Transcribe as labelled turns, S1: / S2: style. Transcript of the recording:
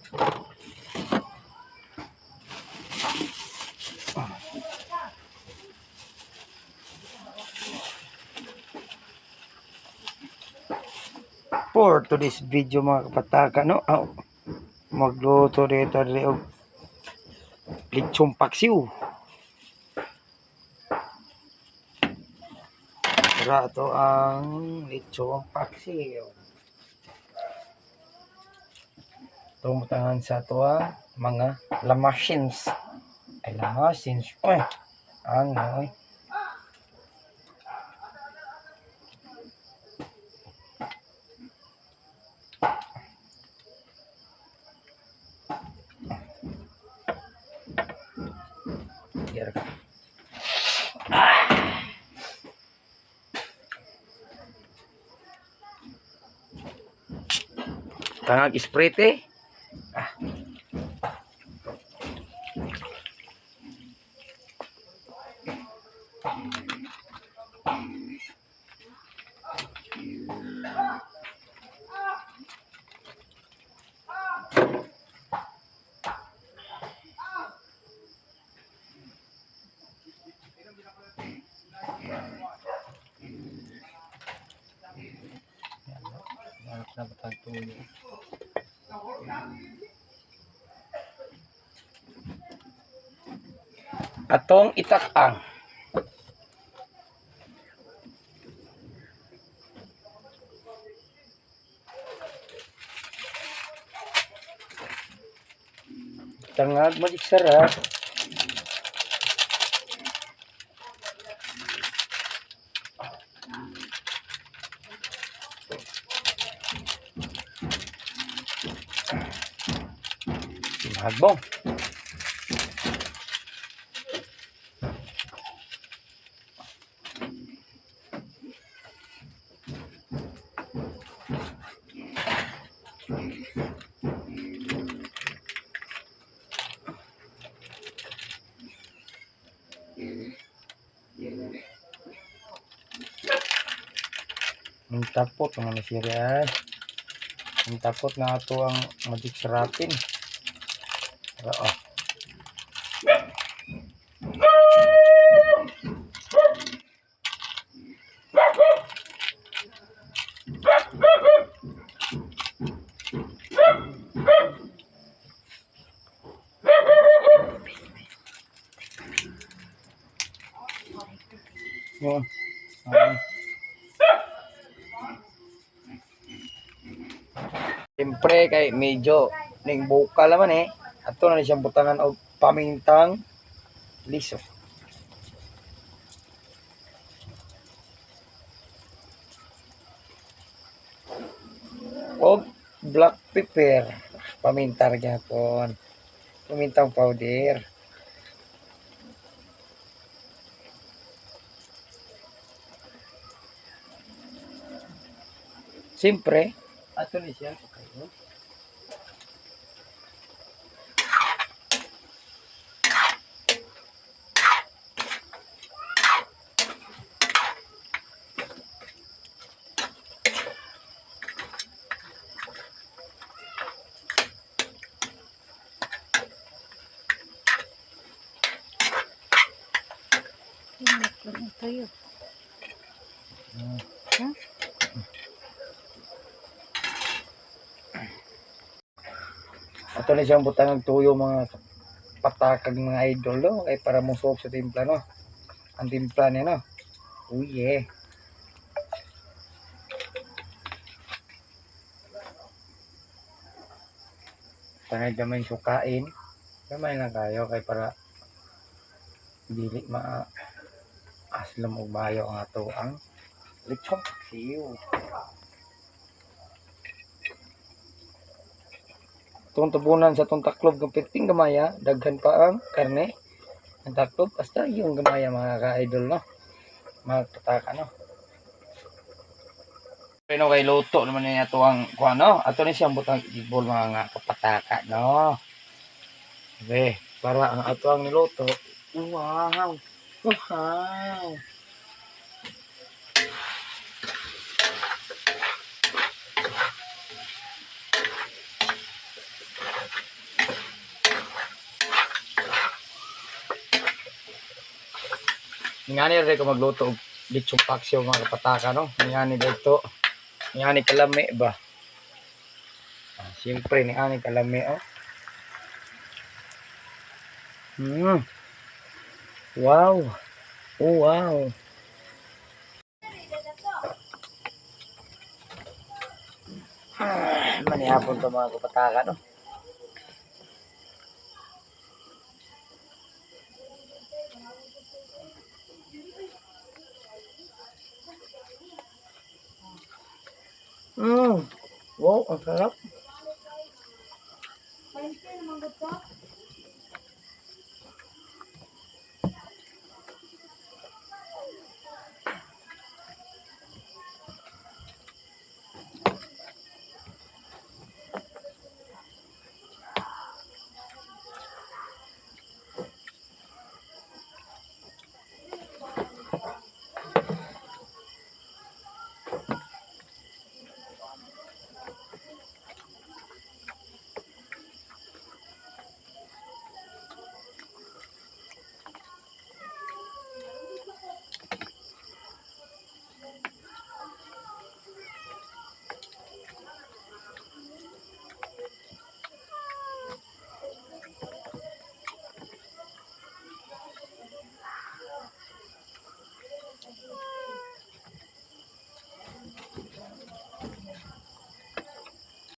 S1: For today's video mga kapataka, no? Magluto dito og lechong paksiw. Tara to ang lechong paksiw. Tumutangan sa to mga lamasins. Ay lamasins. Oy. Ano oy. Biar ka. Tangag isprete. Na batang atong itak-ang tangag magiksara hagbong tapot mga nasirian tapot na ito ang magiksaratin. Oo. Siyempre kay medyo ning bukal naman ato na siyang butangan og pamintang liso. Og black pepper, pamintar gyapon. Pamintang powder. Siyempre, ato ni siya kayo.
S2: Tayo.
S1: Ato na siyang butang tuyo mga patakag mga idol no kay para musok sa timpla no. Ang timpla niya no. Oh yeah. Tangay gamay sukain. Gamay lang kayo kay para dili aslam og bayo ang ato ang lechong paksiw. Itong tabunan sa itong taklob ng piting gamaya, daghan pa ang karne ang taklob, basta yung gamaya mga ka-idol no, mga pataka no. Pero kay luto naman niya ito ang kuha no, ato ni siyang butang ibol mga kapataka no. Okay, para ang ato ang niluto, wow, wow. Ngani rin ko magluto og lechong paksiw mga kapataka no. Ngani dito. Ngani kalami ba? Siyempre ngani kalami oh. Wow. Oh wow. Manihapon to mga kapataka no. Wow, ang sarap.